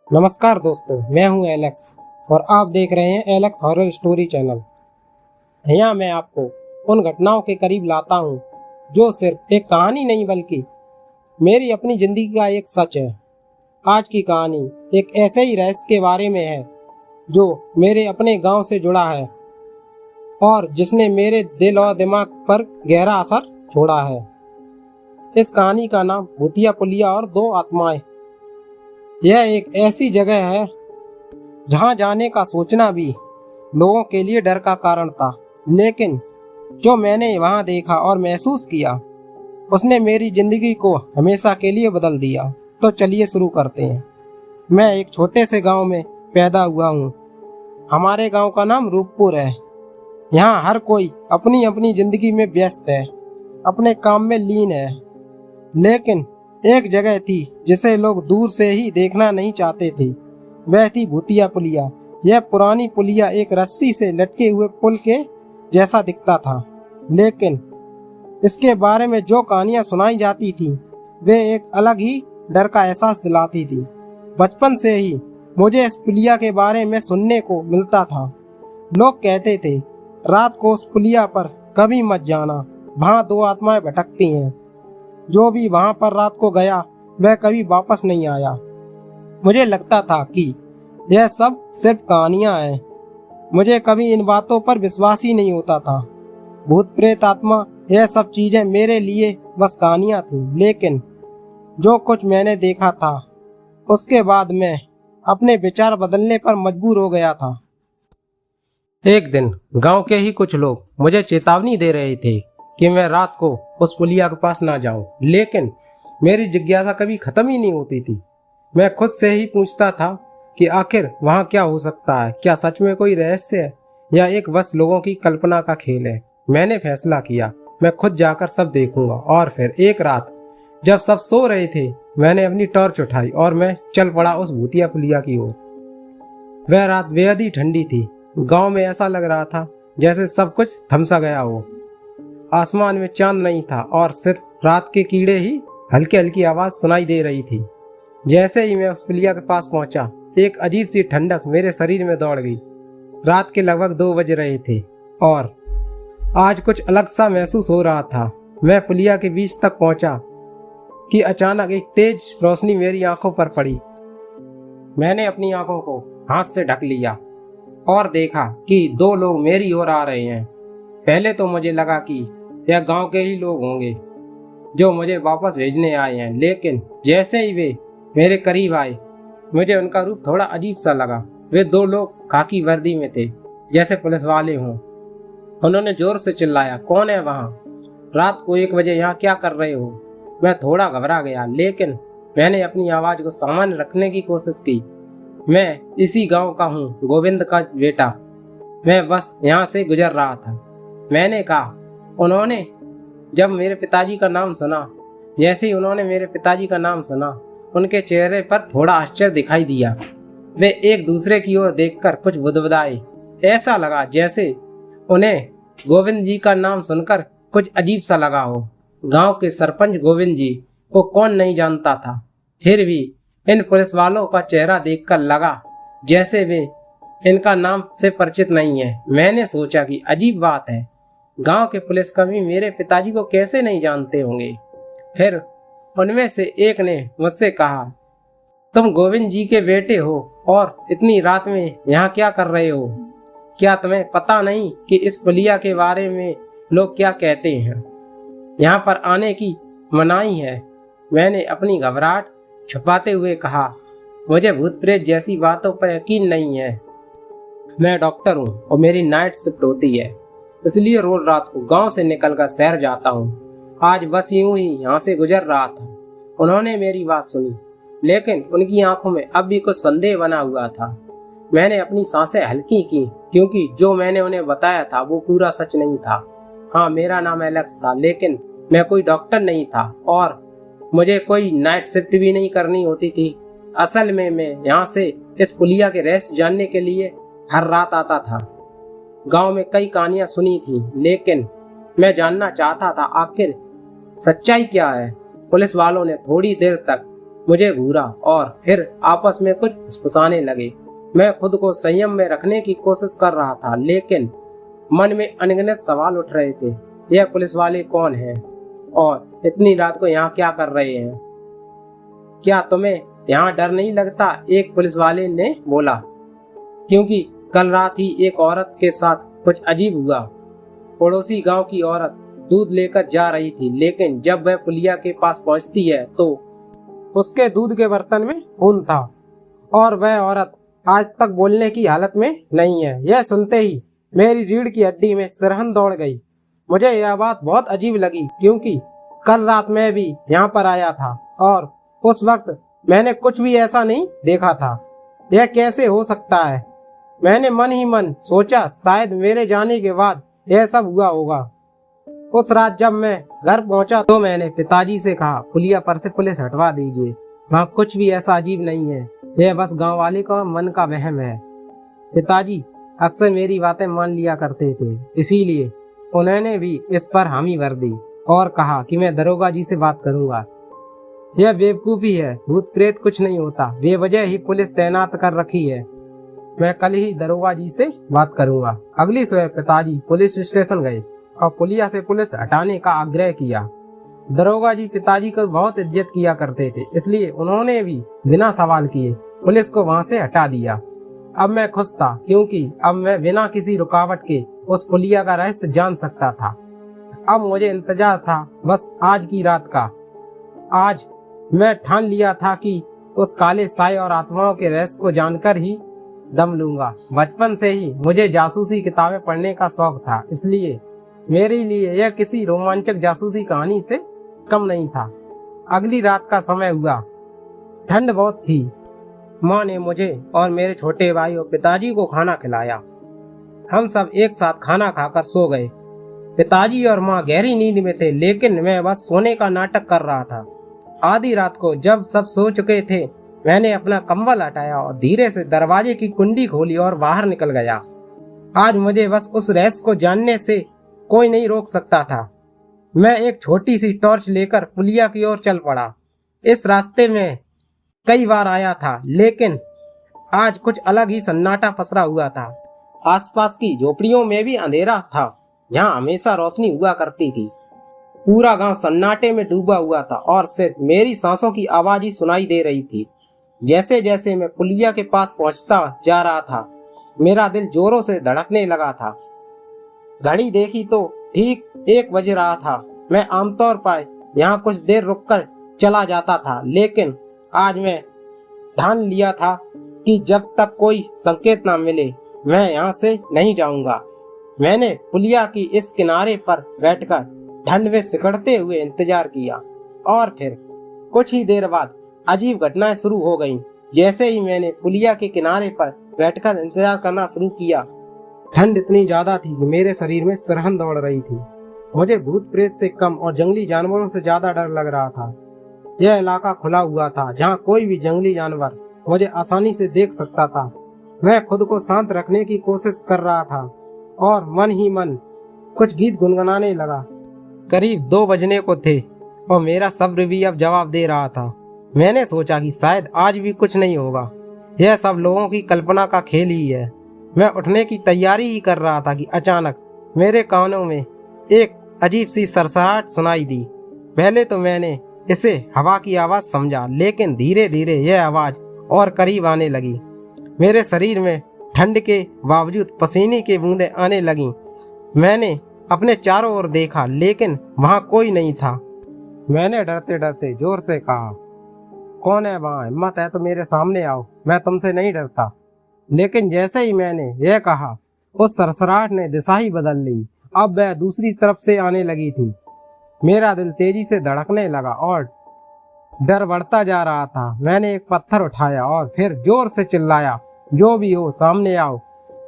नमस्कार दोस्तों, मैं हूं एलेक्स और आप देख रहे हैं एलेक्स हॉरर स्टोरी चैनल। यहाँ मैं आपको उन घटनाओं के करीब लाता हूं जो सिर्फ एक कहानी नहीं बल्कि मेरी अपनी जिंदगी का एक सच है। आज की कहानी एक ऐसे ही रहस्य के बारे में है जो मेरे अपने गांव से जुड़ा है और जिसने मेरे दिल और दिमाग पर गहरा असर छोड़ा है। इस कहानी का नाम भूतिया पुलिया और दो आत्माएं। यह एक ऐसी जगह है जहां जाने का सोचना भी लोगों के लिए डर का कारण था, लेकिन जो मैंने वहां देखा और महसूस किया उसने मेरी जिंदगी को हमेशा के लिए बदल दिया। तो चलिए शुरू करते हैं। मैं एक छोटे से गांव में पैदा हुआ हूं। हमारे गांव का नाम रूपपुर है। यहाँ हर कोई अपनी अपनी जिंदगी में व्यस्त है, अपने काम में लीन है, लेकिन एक जगह थी जिसे लोग दूर से ही देखना नहीं चाहते थे। वह थी भूतिया पुलिया। यह पुरानी पुलिया एक रस्सी से लटके हुए पुल के जैसा दिखता था, लेकिन इसके बारे में जो कहानियां सुनाई जाती थी वे एक अलग ही डर का एहसास दिलाती थी। बचपन से ही मुझे इस पुलिया के बारे में सुनने को मिलता था। लोग कहते थे रात को उस पुलिया पर कभी मत जाना, वहां दो आत्माएं भटकती हैं। जो भी वहां पर रात को गया वह कभी वापस नहीं आया। मुझे लगता था कि यह सब सिर्फ कहानियां हैं। मुझे कभी इन बातों पर विश्वास ही नहीं होता था। भूत प्रेत आत्मा यह सब चीजें मेरे लिए बस कहानियां थीं, लेकिन जो कुछ मैंने देखा था उसके बाद मैं अपने विचार बदलने पर मजबूर हो गया था। एक दिन गांव के ही कुछ लोग मुझे चेतावनी दे रहे थे कि मैं रात को उस पुलिया के पास ना जाऊं, लेकिन मेरी जिज्ञासा कभी खत्म ही नहीं होती थी। मैं खुद से ही पूछता था कि आखिर वहां क्या हो सकता है। क्या सच में कोई रहस्य है या एक बस लोगों की कल्पना का खेल है। मैंने फैसला किया मैं खुद जाकर सब देखूंगा। और फिर एक रात जब सब सो रहे थे मैंने अपनी टॉर्च उठाई और मैं चल पड़ा उस भूतिया पुलिया की ओर। वह रात बेहद ही ठंडी थी। गांव में ऐसा लग रहा था जैसे सब कुछ थम सा गया हो। आसमान में चांद नहीं था और सिर्फ रात के कीड़े ही हल्की हल्की आवाज सुनाई दे रही थी। जैसे ही मैं उस पुलिया के पास पहुंचा एक अजीब सी ठंडक मेरे शरीर में दौड़ गई। रात के लगभग 2 बज रहे थे और आज कुछ अलग सा महसूस हो रहा था। मैं पुलिया के बीच तक पहुंचा कि अचानक एक तेज रोशनी मेरी आंखों पर पड़ी। मैंने अपनी आंखों को हाथ से ढक लिया और देखा कि 2 लोग मेरी ओर आ रहे हैं। पहले तो मुझे लगा कि यह गांव के ही लोग होंगे जो मुझे वापस भेजने आए हैं, लेकिन जैसे ही वे मेरे करीब आए मुझे उनका रूप थोड़ा अजीब सा लगा। वे 2 लोग खाकी वर्दी में थे, जैसे पुलिस वाले हों। उन्होंने जोर से चिल्लाया, कौन है वहां? रात को 1 बजे यहाँ क्या कर रहे हो? मैं थोड़ा घबरा गया, लेकिन मैंने अपनी आवाज को सामान्य रखने की कोशिश की। मैं इसी गांव का हूँ, गोविंद का बेटा। मैं बस यहाँ से गुजर रहा था, मैंने कहा। उन्होंने जब मेरे पिताजी का नाम सुना, जैसे ही उन्होंने मेरे पिताजी का नाम सुना उनके चेहरे पर थोड़ा आश्चर्य दिखाई दिया। वे एक दूसरे की ओर देखकर कुछ बुदबुदाए। ऐसा लगा जैसे उन्हें गोविंद जी का नाम सुनकर कुछ अजीब सा लगा हो। गांव के सरपंच गोविंद जी को कौन नहीं जानता था, फिर भी इन पुलिस वालों का चेहरा देखकर लगा जैसे वे इनका नाम से परिचित नहीं है। मैंने सोचा कि अजीब बात है, गांव के पुलिसकर्मी मेरे पिताजी को कैसे नहीं जानते होंगे। फिर उनमें से एक ने मुझसे कहा, तुम गोविंद जी के बेटे हो और इतनी रात में यहाँ क्या कर रहे हो? क्या तुम्हें पता नहीं कि इस पुलिया के बारे में लोग क्या कहते हैं? यहाँ पर आने की मनाही है। मैंने अपनी घबराहट छुपाते हुए कहा, मुझे भूत प्रेत जैसी बातों पर यकीन नहीं है। मैं डॉक्टर हूँ और मेरी नाइट शिफ्ट होती है, इसलिए रोज रात को गांव से निकलकर शहर जाता हूँ। आज बस यूं ही यहाँ से गुजर रहा था। उन्होंने मेरी बात सुनी, लेकिन उनकी आंखों में अब भी कुछ संदेह बना हुआ था। मैंने अपनी सांसें हल्की की, क्योंकि जो मैंने उन्हें बताया था वो पूरा सच नहीं था। हाँ, मेरा नाम एलेक्स था, लेकिन मैं कोई डॉक्टर नहीं था और मुझे कोई नाइट शिफ्ट भी नहीं करनी होती थी। असल में मैं यहाँ से इस पुलिया के रहस्य जानने के लिए हर रात आता था। गांव में कई कहानियां सुनी थी, लेकिन मैं जानना चाहता था आखिर सच्चाई क्या है। पुलिस वालों ने थोड़ी देर तक मुझे घूरा और फिर आपस में कुछ फुसफुसाने लगे। मैं खुद को संयम में रखने की कोशिश कर रहा था, लेकिन मन में अनगिनत सवाल उठ रहे थे। यह पुलिस वाले कौन हैं और इतनी रात को यहाँ क्या कर रहे हैं? क्या तुम्हें यहाँ डर नहीं लगता? एक पुलिस वाले ने बोला। क्योंकि कल रात ही एक औरत के साथ कुछ अजीब हुआ। पड़ोसी गांव की औरत दूध लेकर जा रही थी, लेकिन जब वह पुलिया के पास पहुंचती है तो उसके दूध के बर्तन में खून था और वह औरत आज तक बोलने की हालत में नहीं है। यह सुनते ही मेरी रीढ़ की हड्डी में सिरहन दौड़ गई। मुझे यह बात बहुत अजीब लगी, क्योंकि कल रात मैं भी यहाँ पर आया था और उस वक्त मैंने कुछ भी ऐसा नहीं देखा था। यह कैसे हो सकता है? मैंने मन ही मन सोचा, शायद मेरे जाने के बाद यह सब हुआ होगा। उस रात जब मैं घर पहुंचा तो मैंने पिताजी से कहा, पुलिया पर से पुलिस हटवा दीजिए, वहाँ कुछ भी ऐसा अजीब नहीं है, यह बस गांव वाले का मन का वहम है। पिताजी अक्सर मेरी बातें मान लिया करते थे, इसीलिए उन्होंने भी इस पर हामी भर दी और कहा कि मैं दरोगा जी से बात करूंगा। यह बेवकूफी है, भूत प्रेत कुछ नहीं होता, बेवजह ही पुलिस तैनात कर रखी है। मैं कल ही दरोगा जी से बात करूंगा। अगली सुबह पिताजी पुलिस स्टेशन गए और पुलिया से पुलिस हटाने का आग्रह किया। दरोगा जी पिताजी को बहुत इज्जत किया करते थे, इसलिए उन्होंने भी बिना सवाल किए पुलिस को वहां से हटा दिया। अब मैं खुश था, क्योंकि अब मैं बिना किसी रुकावट के उस पुलिया का रहस्य जान सकता था। अब मुझे इंतजार था बस आज की रात का। आज मैं ठान लिया था कि उस काले साए और आत्माओं के रहस्य को जानकर ही दम लूंगा। बचपन से ही मुझे जासूसी किताबें पढ़ने का शौक था, इसलिए मेरे लिए यह किसी रोमांचक जासूसी कहानी से कम नहीं था। अगली रात का समय हुआ। ठंड बहुत थी। माँ ने मुझे और मेरे छोटे भाई और पिताजी को खाना खिलाया। हम सब एक साथ खाना खाकर सो गए। पिताजी और माँ गहरी नींद में थे, लेकिन मैं बस सोने का नाटक कर रहा था। आधी रात को जब सब सो चुके थे, मैंने अपना कंबल हटाया और धीरे से दरवाजे की कुंडी खोली और बाहर निकल गया। आज मुझे बस उस रहस्य को जानने से कोई नहीं रोक सकता था। मैं एक छोटी सी टॉर्च लेकर पुलिया की ओर चल पड़ा। इस रास्ते में कई बार आया था, लेकिन आज कुछ अलग ही सन्नाटा पसरा हुआ था। आसपास की झोपड़ियों में भी अंधेरा था, जहाँ हमेशा रोशनी हुआ करती थी। पूरा गांव सन्नाटे में डूबा हुआ था और सिर्फ मेरी सांसों की आवाज ही सुनाई दे रही थी। जैसे जैसे मैं पुलिया के पास पहुंचता जा रहा था, मेरा दिल जोरों से धड़कने लगा था। घड़ी देखी तो ठीक 1 बज रहा था। मैं आमतौर पर यहाँ कुछ देर रुककर चला जाता था, लेकिन आज मैं ठान लिया था कि जब तक कोई संकेत ना मिले मैं यहाँ से नहीं जाऊंगा। मैंने पुलिया की इस किनारे पर बैठकर ठंड में सिकुड़ते हुए इंतजार किया और फिर कुछ ही देर बाद अजीब घटनाएं शुरू हो गईं। जैसे ही मैंने पुलिया के किनारे पर बैठकर इंतजार करना शुरू किया, ठंड इतनी ज्यादा थी कि मेरे शरीर में सिरहन दौड़ रही थी। मुझे भूत प्रेत से कम और जंगली जानवरों से ज्यादा डर लग रहा था। यह इलाका खुला हुआ था, जहाँ कोई भी जंगली जानवर मुझे आसानी से देख सकता था। मैं खुद को शांत रखने की कोशिश कर रहा था और मन ही मन कुछ गीत गुनगुनाने लगा। करीब 2 बजने को थे और मेरा सब्र भी अब जवाब दे रहा था। मैंने सोचा कि शायद आज भी कुछ नहीं होगा, यह सब लोगों की कल्पना का खेल ही है। मैं उठने की तैयारी ही कर रहा था कि अचानक मेरे कानों में एक अजीब सी सरसराहट सुनाई दी। पहले तो मैंने इसे हवा की आवाज समझा, लेकिन धीरे धीरे यह आवाज और करीब आने लगी। मेरे शरीर में ठंड के बावजूद पसीने की बूंदें आने लगीं। मैंने अपने चारों ओर देखा, लेकिन वहां कोई नहीं था। मैंने डरते डरते जोर से कहा, कौन है वहां? हिम्मत है तो मेरे सामने आओ, मैं तुमसे नहीं डरता। लेकिन जैसे ही मैंने यह कहा, उस सरसराहट ने दिशा ही बदल ली। अब वह दूसरी तरफ से आने लगी थी। मेरा दिल तेजी से धड़कने लगा और डर बढ़ता जा रहा था। मैंने एक पत्थर उठाया और फिर जोर से चिल्लाया, जो भी हो सामने आओ।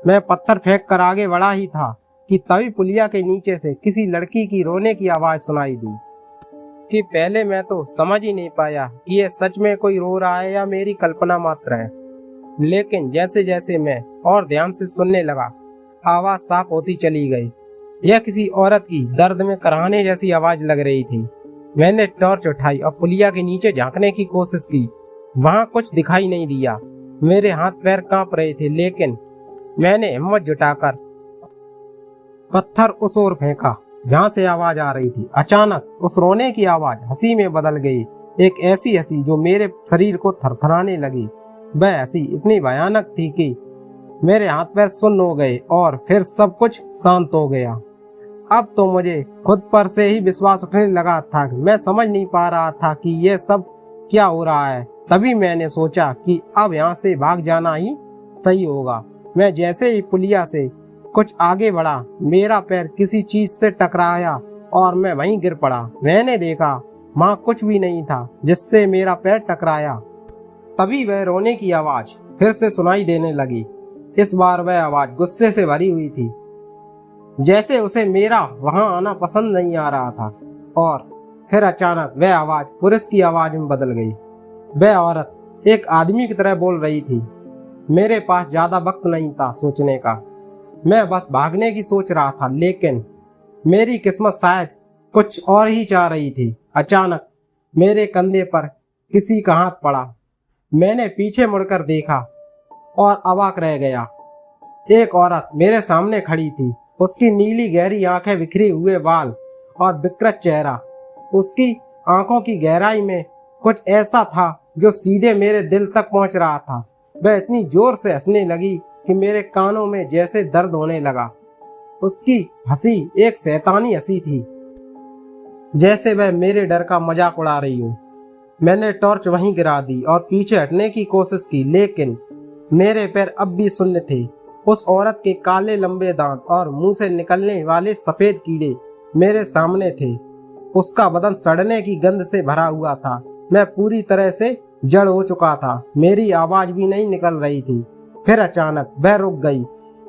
मैं पत्थर फेंक कर आगे बढ़ा ही था कि तभी पुलिया के नीचे से किसी लड़की की रोने की आवाज सुनाई दी। कि पहले मैं तो समझ ही नहीं पाया कि यह सच में कोई रो रहा है या मेरी कल्पना मात्र है। लेकिन जैसे जैसे मैं और ध्यान से सुनने लगा, आवाज साफ होती चली गई। यह किसी औरत की दर्द में कराहने जैसी आवाज लग रही थी। मैंने टॉर्च उठाई और पुलिया के नीचे झांकने की कोशिश की, वहां कुछ दिखाई नहीं दिया। मेरे हाथ पैर कांप रहे थे, लेकिन मैंने हिम्मत जुटाकर पत्थर उस ओर फेंका जहां से आवाज आ रही थी। अचानक उस रोने की आवाज हंसी में बदल गई, एक ऐसी हंसी जो मेरे शरीर को थरथराने लगी। वह हंसी इतनी भयानक थी कि मेरे हाथ पैर सुन्न हो गए और फिर सब कुछ शांत हो गया। अब तो मुझे खुद पर से ही विश्वास उठने लगा था। मैं समझ नहीं पा रहा था कि यह सब क्या हो रहा है। तभी मैंने सोचा कि अब यहाँ से भाग जाना ही सही होगा। मैं जैसे ही पुलिया से कुछ आगे बढ़ा, मेरा पैर किसी चीज से टकराया और मैं वहीं गिर पड़ा। मैंने देखा वहां कुछ भी नहीं था जिससे मेरा पैर टकराया। तभी वह रोने की आवाज फिर से सुनाई देने लगी। इस बार वह आवाज गुस्से से भरी हुई थी, जैसे उसे मेरा वहां आना पसंद नहीं आ रहा था। और फिर अचानक वह आवाज पुरुष की आवाज में बदल गई। वह औरत एक आदमी की तरह बोल रही थी। मेरे पास ज्यादा वक्त नहीं था सोचने का। मैं बस भागने की सोच रहा था, लेकिन मेरी किस्मत शायद कुछ और ही चाह रही थी। अचानक मेरे कंधे पर किसी का हाथ पड़ा। मैंने पीछे मुड़कर देखा और अवाक रह गया। एक औरत मेरे सामने खड़ी थी। उसकी नीली गहरी आंखें, बिखरे हुए बाल और विकृत चेहरा। उसकी आंखों की गहराई में कुछ ऐसा था जो सीधे मेरे दिल तक पहुंच रहा था। वह इतनी जोर से हंसने लगी कि मेरे कानों में जैसे दर्द होने लगा। उसकी हंसी एक शैतानी हंसी थी, जैसे वह मेरे डर का मजाक उड़ा रही हो। मैंने टॉर्च वहीं गिरा दी और पीछे हटने की कोशिश की, लेकिन मेरे पैर अब भी शून्य थे। उस औरत के काले लंबे दांत और मुंह से निकलने वाले सफेद कीड़े मेरे सामने थे। उसका बदन सड़ने की गंध से भरा हुआ था। मैं पूरी तरह से जड़ हो चुका था। मेरी आवाज भी नहीं निकल रही थी। फिर अचानक वह रुक गई।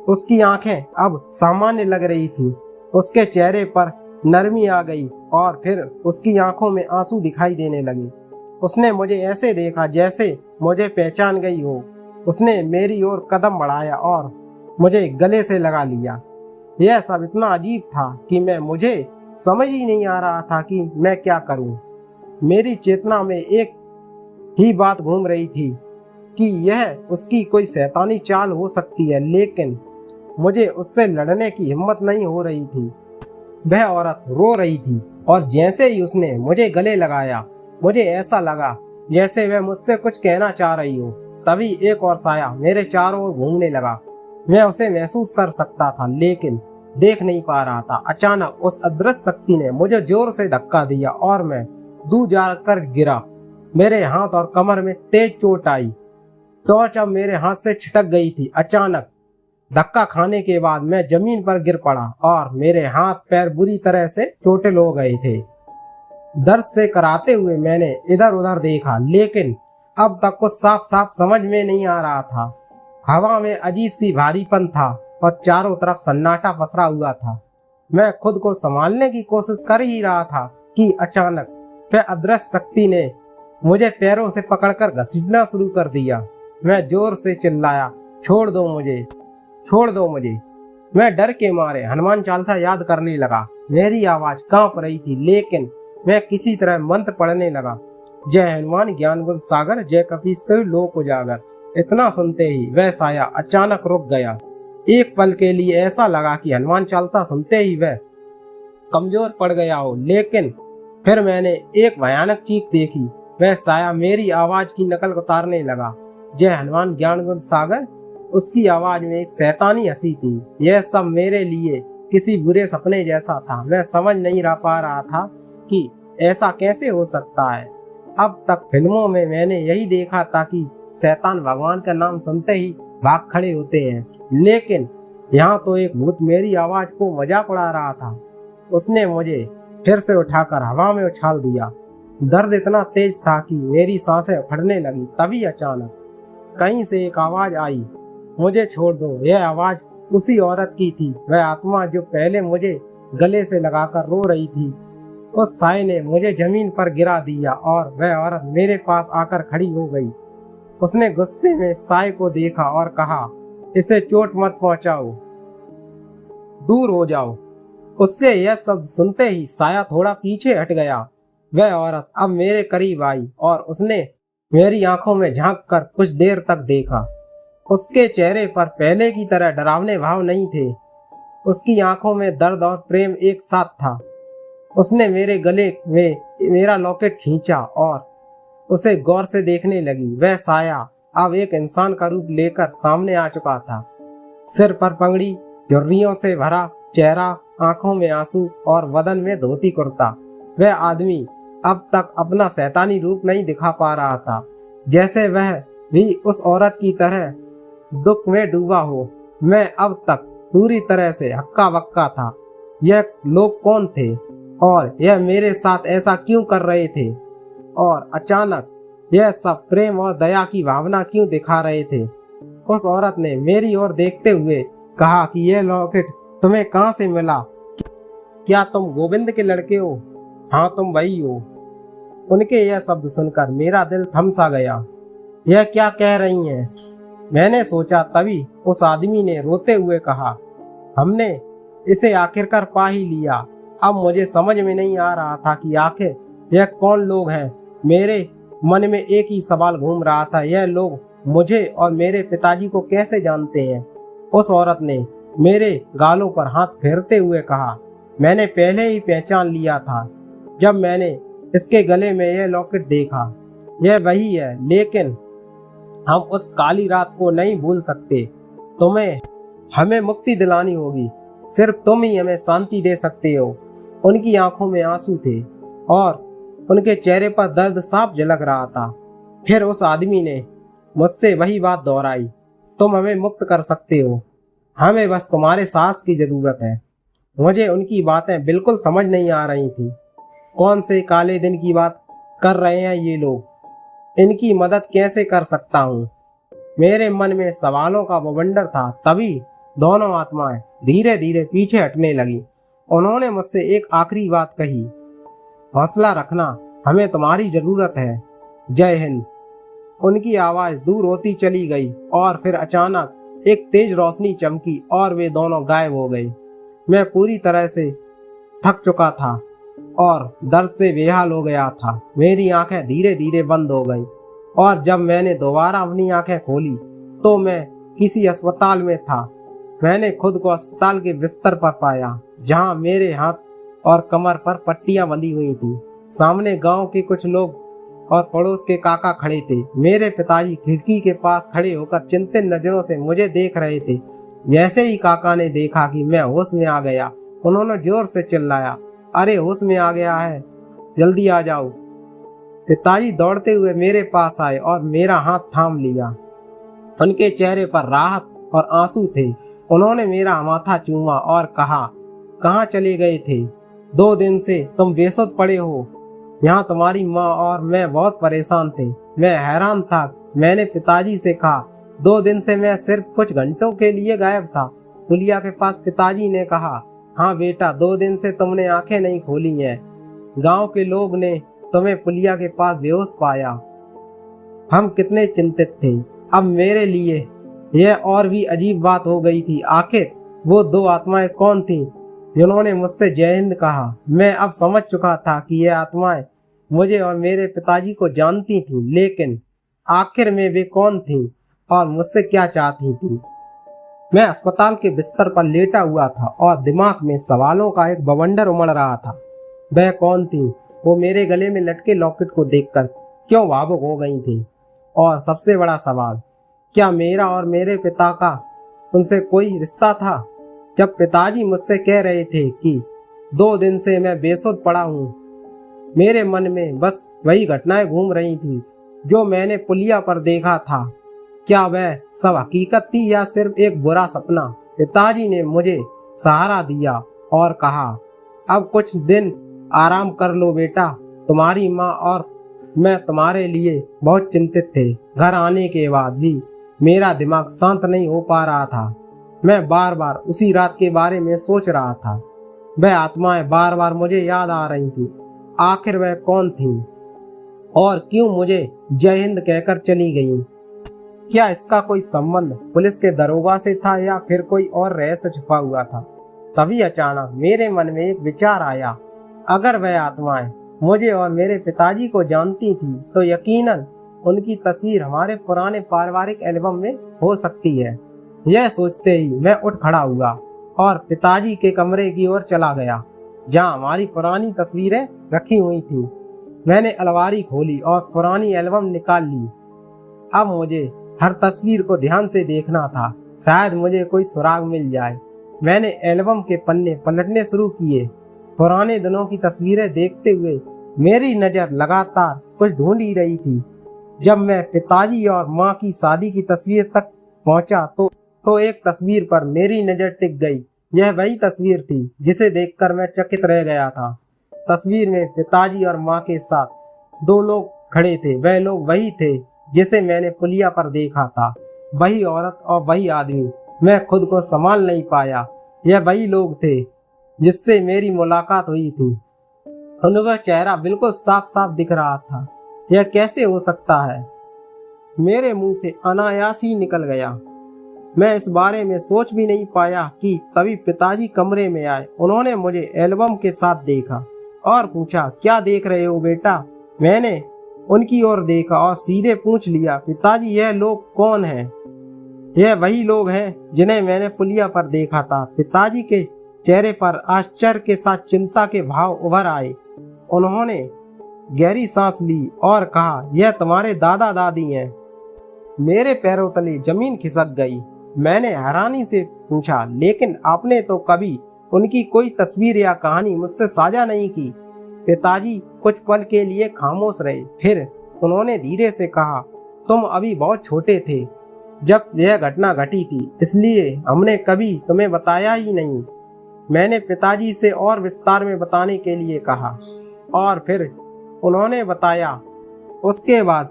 उसकी आंखें अब सामान्य लग रही थी। उसके चेहरे पर नरमी आ गई और फिर उसकी आंखों में आंसू दिखाई देने लगे। उसने मुझे ऐसे देखा जैसे मुझे पहचान गई हो। उसने मेरी ओर कदम बढ़ाया और मुझे गले से लगा लिया। यह सब इतना अजीब था कि मुझे समझ ही नहीं आ रहा था कि मैं क्या करूं। मेरी चेतना में एक ही बात घूम रही थी कि यह उसकी कोई शैतानी चाल हो सकती है, लेकिन मुझे उससे लड़ने की हिम्मत नहीं हो रही थी। वह औरत रो रही थी और जैसे ही उसने मुझे गले लगाया, मुझे ऐसा लगा जैसे वह मुझसे कुछ कहना चाह रही हो। तभी एक और साया मेरे चारों ओर घूमने लगा। मैं उसे महसूस कर सकता था, लेकिन देख नहीं पा रहा था। अचानक उस अदृश्य शक्ति ने मुझे जोर से धक्का दिया और मैं दूर जाकर गिरा। मेरे हाथ और कमर में तेज चोट आई। टॉर्च अब मेरे हाथ से छिटक गई थी। अचानक धक्का खाने के बाद मैं जमीन पर गिर पड़ा और मेरे हाथ पैर बुरी तरह से चोटिल हो गए थे। दर्द से कराते हुए मैंने इधर उधर देखा, लेकिन अब तक कुछ साफ साफ समझ में नहीं आ रहा था। हवा में अजीब सी भारीपन था और चारों तरफ सन्नाटा पसरा हुआ था। मैं खुद को संभालने की कोशिश कर ही रहा था कि अचानक वह अदृश्य शक्ति ने मुझे पैरों से पकड़कर घसीटना शुरू कर दिया। मैं जोर से चिल्लाया, छोड़ दो मुझे, छोड़ दो मुझे। मैं डर के मारे हनुमान चालीसा याद करने लगा। मेरी आवाज कांप रही थी, लेकिन मैं किसी तरह मंत्र पढ़ने लगा। जय हनुमान ज्ञान गुण सागर, जय कपीसते लोक उजागर। इतना सुनते ही वह साया अचानक रुक गया। एक पल के लिए ऐसा लगा कि हनुमान चालीसा सुनते ही वह कमजोर पड़ गया हो, लेकिन फिर मैंने एक भयानक चीख देखी। वह साया मेरी आवाज की नकल उतारने लगा। जय हनुमान ज्ञान गुण सागर। उसकी आवाज में एक शैतानी हंसी थी। यह सब मेरे लिए किसी बुरे सपने जैसा था। मैं समझ नहीं पा रहा था कि ऐसा कैसे हो सकता है। अब तक फिल्मों में मैंने यही देखा था कि शैतान भगवान का नाम सुनते ही भाग खड़े होते हैं, लेकिन यहाँ तो एक भूत मेरी आवाज को मजाक उड़ा रहा था। उसने मुझे फिर से उठाकर हवा में उछाल दिया। दर्द इतना तेज था कि मेरी सांसें फटने लगी। तभी अचानक कहीं से एक आवाज आई, मुझे छोड़ दो। यह आवाज उसी औरत की थी, वह आत्मा जो पहले मुझे गले से लगाकर रो रही थी। उस साए ने मुझे जमीन पर गिरा दिया और वह औरत मेरे पास आकर खड़ी हो गई। उसने गुस्से में साए को देखा और कहा, इसे चोट मत पहुंचाओ, दूर हो जाओ। उसके यह शब्द सुनते ही साया थोड़ा पीछे हट गया। वह औरत अब मेरे करीब आई और उसने मेरी आंखों में झांक कर कुछ देर तक देखा। उसके चेहरे पर पहले की तरह डरावने भाव नहीं थे। उसकी आंखों में दर्द और प्रेम एक साथ था। उसने मेरे गले में मेरा लॉकेट खींचा और उसे गौर से देखने लगी। वह साया अब एक इंसान का रूप लेकर सामने आ चुका था। सिर पर पगड़ी, झुर्रियों से भरा चेहरा, आंखों में आंसू और बदन में धोती कुर्ता। वह आदमी अब तक अपना शैतानी रूप नहीं दिखा पा रहा था, जैसे वह भी उस औरत की तरह दुख में डूबा हो। मैं अब तक पूरी तरह से हक्का बक्का था। यह लोग कौन थे और यह मेरे साथ ऐसा क्यों कर रहे थे, और अचानक यह सब प्रेम और दया की भावना क्यों दिखा रहे थे। उस औरत ने मेरी ओर देखते हुए कहा कि यह लॉकेट तुम्हें कहाँ से मिला? क्या तुम गोविंद के लड़के हो? हाँ, तुम वही हो। उनके यह शब्द सुनकर मेरा दिल थम सा गया। यह क्या कह रही हैं? मैंने सोचा। तभी उस आदमी ने रोते हुए कहा, हमने इसे आखिरकार पा ही लिया। अब मुझे समझ में नहीं आ रहा था कि आखिर यह कौन लोग हैं। मेरे मन में एक ही सवाल घूम रहा था, यह लोग मुझे और मेरे पिताजी को कैसे जानते हैं? उस औरत ने मेरे गालों पर हाथ फेरते हुए कहा, मैंने पहले ही पहचान लिया था जब मैंने इसके गले में यह लॉकेट देखा। यह वही है, लेकिन हम उस काली रात को नहीं भूल सकते। तुम्हें हमें मुक्ति दिलानी होगी। सिर्फ तुम ही हमें शांति दे सकते हो। उनकी आंखों में आंसू थे और उनके चेहरे पर दर्द साफ झलक रहा था। फिर उस आदमी ने मुझसे वही बात दोहराई, तुम हमें मुक्त कर सकते हो, हमें बस तुम्हारे साहस की जरूरत है। मुझे उनकी बातें बिल्कुल समझ नहीं आ रही थी। कौन से काले दिन की बात कर रहे हैं ये लोग? इनकी मदद कैसे कर सकता हूँ? मेरे मन में सवालों का बवंडर था। तभी दोनों आत्माएं धीरे धीरे पीछे हटने लगी। उन्होंने मुझसे एक आखिरी बात कही, हौसला रखना, हमें तुम्हारी जरूरत है। जय हिंद। उनकी आवाज दूर होती चली गई और फिर अचानक एक तेज रोशनी चमकी और वे दोनों गायब हो गए। मैं पूरी तरह से थक चुका था और दर्द से बेहाल हो गया था। मेरी आंखें धीरे धीरे बंद हो गईं और जब मैंने दोबारा अपनी आंखें खोली तो मैं किसी अस्पताल में था। मैंने खुद को अस्पताल के बिस्तर पर पाया, जहां मेरे हाथ और कमर पर पट्टियां बंधी हुई थी। सामने गांव के कुछ लोग और पड़ोस के काका खड़े थे। मेरे पिताजी खिड़की के पास खड़े होकर चिंतित नजरों से मुझे देख रहे थे। जैसे ही काका ने देखा कि मैं होश में आ गया, उन्होंने जोर से चिल्लाया, अरे होश में आ गया है, जल्दी आ जाओ। पिताजी दौड़ते हुए मेरे पास आए और मेरा हाथ थाम लिया। उनके चेहरे पर राहत और आंसू थे। उन्होंने मेरा माथा चूमा और कहा, कहाँ चले गए थे? 2 दिन से तुम बेसुध पड़े हो। यहाँ तुम्हारी माँ और मैं बहुत परेशान थे। मैं हैरान था। मैंने पिताजी से कहा, 2 दिन से मैं सिर्फ कुछ घंटों के लिए गायब था। पुलिया के पास पिताजी ने कहा, हाँ बेटा, 2 दिन से तुमने आंखें नहीं खोली हैं। गांव के लोग ने तुम्हें पुलिया के पास बेहोश पाया। हम कितने चिंतित थे। अब मेरे लिए यह और भी अजीब बात हो गई थी। आखिर वो 2 आत्माएं कौन थीं जिन्होंने मुझसे जय हिंद कहा? मैं अब समझ चुका था कि यह आत्माएं मुझे और मेरे पिताजी को जानती थीं, लेकिन आखिर में वे कौन थीं और मुझसे क्या चाहती थीं? मैं अस्पताल के बिस्तर पर लेटा हुआ था और दिमाग में सवालों का एक बवंडर उमड़ रहा था। वह कौन थी? वो मेरे गले में लटके लॉकेट को देखकर क्यों भावुक हो गई थी? और सबसे बड़ा सवाल, क्या मेरा और मेरे पिता का उनसे कोई रिश्ता था? जब पिताजी मुझसे कह रहे थे कि 2 दिन से मैं बेसुध पड़ा हूँ, मेरे मन में बस वही घटनाएं घूम रही थी जो मैंने पुलिया पर देखा था। क्या वह सब हकीकत थी या सिर्फ एक बुरा सपना? पिताजी ने मुझे सहारा दिया और कहा, अब कुछ दिन आराम कर लो बेटा। तुम्हारी माँ और मैं तुम्हारे लिए बहुत चिंतित थे। घर आने के बाद भी मेरा दिमाग शांत नहीं हो पा रहा था। मैं बार बार उसी रात के बारे में सोच रहा था। वह आत्माएं बार बार मुझे याद आ रही थी। आखिर वह कौन थी और क्यों मुझे जय हिंद कहकर चली गईं? क्या इसका कोई संबंध पुलिस के दरोगा से था या फिर कोई और रहस्य छुपा हुआ था? तभी अचानक मेरे मन में एक विचार आया। अगर वह आत्माएं मुझे और मेरे पिताजी को जानती थी तो यकीनन उनकी तस्वीर हमारे पुराने पारिवारिक एल्बम में हो सकती है। यह सोचते ही मैं उठ खड़ा हुआ और पिताजी के कमरे की ओर चला गया, जहां हमारी पुरानी तस्वीरें रखी हुई थी। मैंने अलमारी खोली और पुरानी एल्बम निकाल ली। अब मुझे हर तस्वीर को ध्यान से देखना था, शायद मुझे कोई सुराग मिल जाए। मैंने एल्बम के पन्ने पलटने शुरू किए। पुराने दिनों की तस्वीरें देखते हुए मेरी नज़र लगातार कुछ ढूंढ ही रही थी। जब मैं पिताजी और माँ की शादी की तस्वीर तक पहुंचा तो एक तस्वीर पर मेरी नज़र टिक गई। यह वही तस्वीर थी जिसे देखकर मैं चकित रह गया था। तस्वीर में पिताजी और माँ के साथ दो लोग खड़े थे। वह लोग वही थे जिसे मैंने पुलिया पर देखा था, वही औरत और वही आदमी। मैं खुद को संभाल नहीं पाया। यह वही लोग थे जिससे मेरी मुलाकात हुई थी। उनका चेहरा बिल्कुल साफ साफ दिख रहा था। यह कैसे हो सकता है? मेरे मुंह से अनायास ही निकल गया। मैं इस बारे में सोच भी नहीं पाया कि तभी पिताजी कमरे में आए। उन्होंने मुझे एल्बम के साथ देखा और पूछा, क्या देख रहे हो बेटा? मैंने उनकी ओर देखा और सीधे पूछ लिया, पिताजी यह लोग कौन हैं? यह वही लोग हैं जिन्हें मैंने पुलिया पर देखा था। पिताजी के चेहरे पर आश्चर्य के साथ चिंता के भाव उभर आए। उन्होंने गहरी सांस ली और कहा, यह तुम्हारे दादा दादी हैं। मेरे पैरों तले जमीन खिसक गई। मैंने हैरानी से पूछा, लेकिन आपने तो कभी उनकी कोई तस्वीर या कहानी मुझसे साझा नहीं की। पिताजी कुछ पल के लिए खामोश रहे, फिर उन्होंने धीरे से कहा, तुम अभी बहुत छोटे थे जब यह घटना घटी थी, इसलिए हमने कभी तुम्हें बताया ही नहीं। मैंने पिताजी से और विस्तार में बताने के लिए कहा और फिर उन्होंने बताया। उसके बाद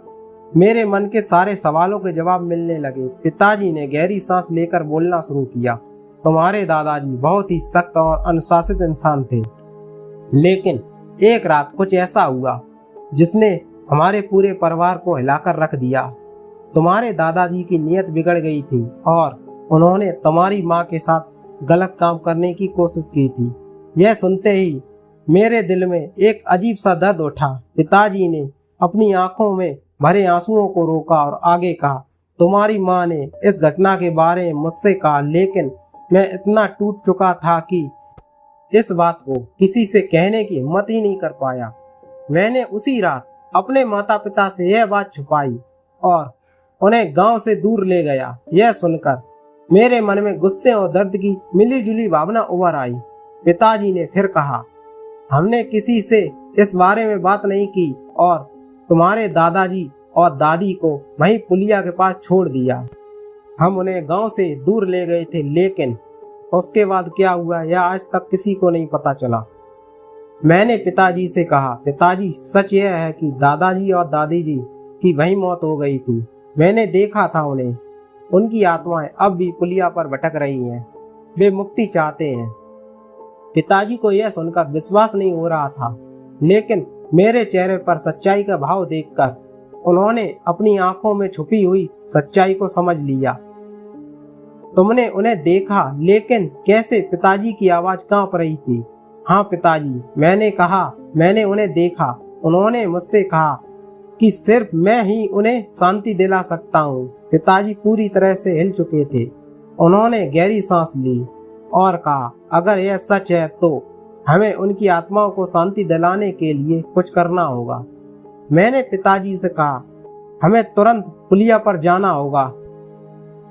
मेरे मन के सारे सवालों के जवाब मिलने लगे। पिताजी ने गहरी सांस लेकर बोलना शुरू किया, तुम्हारे दादाजी बहुत ही सख्त और अनुशासित इंसान थे, लेकिन एक रात कुछ ऐसा हुआ जिसने हमारे पूरे परिवार को हिलाकर रख दिया। तुम्हारे दादाजी की नीयत बिगड़ गई थी और उन्होंने तुम्हारी माँ के साथ गलत काम करने की कोशिश की थी। यह सुनते ही मेरे दिल में एक अजीब सा दर्द उठा। पिताजी ने अपनी आंखों में भरे आंसुओं को रोका और आगे कहा, तुम्हारी माँ ने इस घटना के बारे में मुझसे कहा, लेकिन मैं इतना टूट चुका था कि इस बात को किसी से कहने की हिम्मत ही नहीं कर पाया। मैंने उसी रात अपने माता पिता से यह बात छुपाई और उन्हें गांव से दूर ले गया। यह सुनकर मेरे मन में गुस्से और दर्द की मिलीजुली भावना उभर आई। पिताजी ने फिर कहा, हमने किसी से इस बारे में बात नहीं की और तुम्हारे दादाजी और दादी को वहीं पुलिया के पास छोड़ दिया। हम उन्हें गांव से दूर ले गए थे, लेकिन उसके बाद क्या हुआ यह आज तक किसी को नहीं पता चला। मैंने पिताजी से कहा, पिताजी सच यह है कि दादाजी और दादी जी की वही मौत हो गई थी। मैंने देखा था उन्हें। उनकी आत्माएं अब भी पुलिया पर भटक रही हैं। वे मुक्ति चाहते हैं। पिताजी को यह सुनकर विश्वास नहीं हो रहा था, लेकिन मेरे चेहरे पर सच्चाई का भाव देखकर उन्होंने अपनी आंखों में छुपी हुई सच्चाई को समझ लिया। तुमने उन्हें देखा, लेकिन कैसे? पिताजी की आवाज कांप रही थी। हाँ पिताजी, मैंने कहा मैंने उन्हें देखा। उन्होंने मुझसे कहा कि सिर्फ मैं ही उन्हें शांति दिला सकता हूँ। पिताजी पूरी तरह से हिल चुके थे। उन्होंने गहरी सांस ली और कहा, अगर यह सच है तो हमें उनकी आत्माओं को शांति दिलाने के लिए कुछ करना होगा। मैंने पिताजी से कहा, हमें तुरंत पुलिया पर जाना होगा।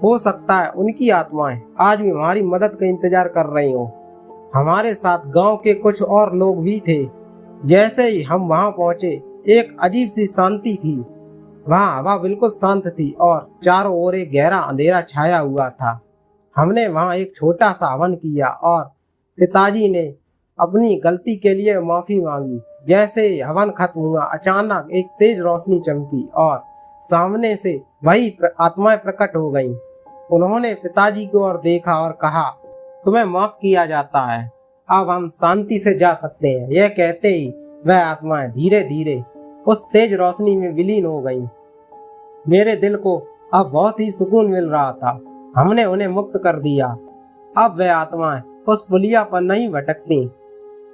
हो सकता है उनकी आत्माएं आज भी हमारी मदद का इंतजार कर रही हो। हमारे साथ गांव के कुछ और लोग भी थे। जैसे ही हम वहां पहुंचे, एक अजीब सी शांति थी। वहां हवा बिल्कुल शांत थी और चारों ओर एक गहरा अंधेरा छाया हुआ था। हमने वहां एक छोटा सा हवन किया और पिताजी ने अपनी गलती के लिए माफी मांगी। जैसे ही हवन खत्म हुआ, अचानक एक तेज रोशनी चमकी और सामने से वही आत्माएं प्रकट हो गईं। उन्होंने पिताजी की ओर देखा और कहा, तुम्हें माफ किया जाता है, अब हम शांति से जा सकते हैं। यह कहते ही वह आत्माएं धीरे धीरे उस तेज रोशनी में विलीन हो गईं। मेरे दिल को अब बहुत ही सुकून मिल रहा था। हमने उन्हें मुक्त कर दिया। अब वह आत्माएं उस पुलिया पर नहीं भटकती।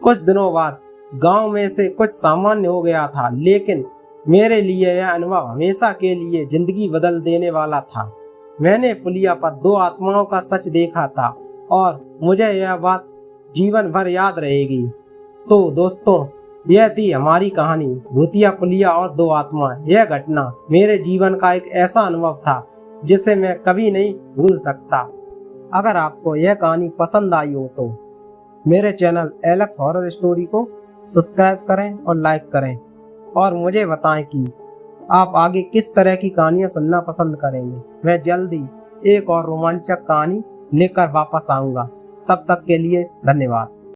कुछ दिनों बाद गांव में से कुछ सामान्य हो गया था, लेकिन मेरे लिए यह अनुभव हमेशा के लिए जिंदगी बदल देने वाला था। मैंने पुलिया पर दो आत्माओं का सच देखा था और मुझे यह बात जीवन भर याद रहेगी। तो दोस्तों, यह थी हमारी कहानी भूतिया पुलिया और दो आत्मा। यह घटना मेरे जीवन का एक ऐसा अनुभव था जिसे मैं कभी नहीं भूल सकता। अगर आपको यह कहानी पसंद आई हो तो मेरे चैनल एलेक्स हॉरर स्टोरी को सब्सक्राइब करें और लाइक करें और मुझे बताएं कि आप आगे किस तरह की कहानियां सुनना पसंद करेंगे। मैं जल्दी एक और रोमांचक कहानी लेकर वापस आऊंगा। तब तक के लिए धन्यवाद।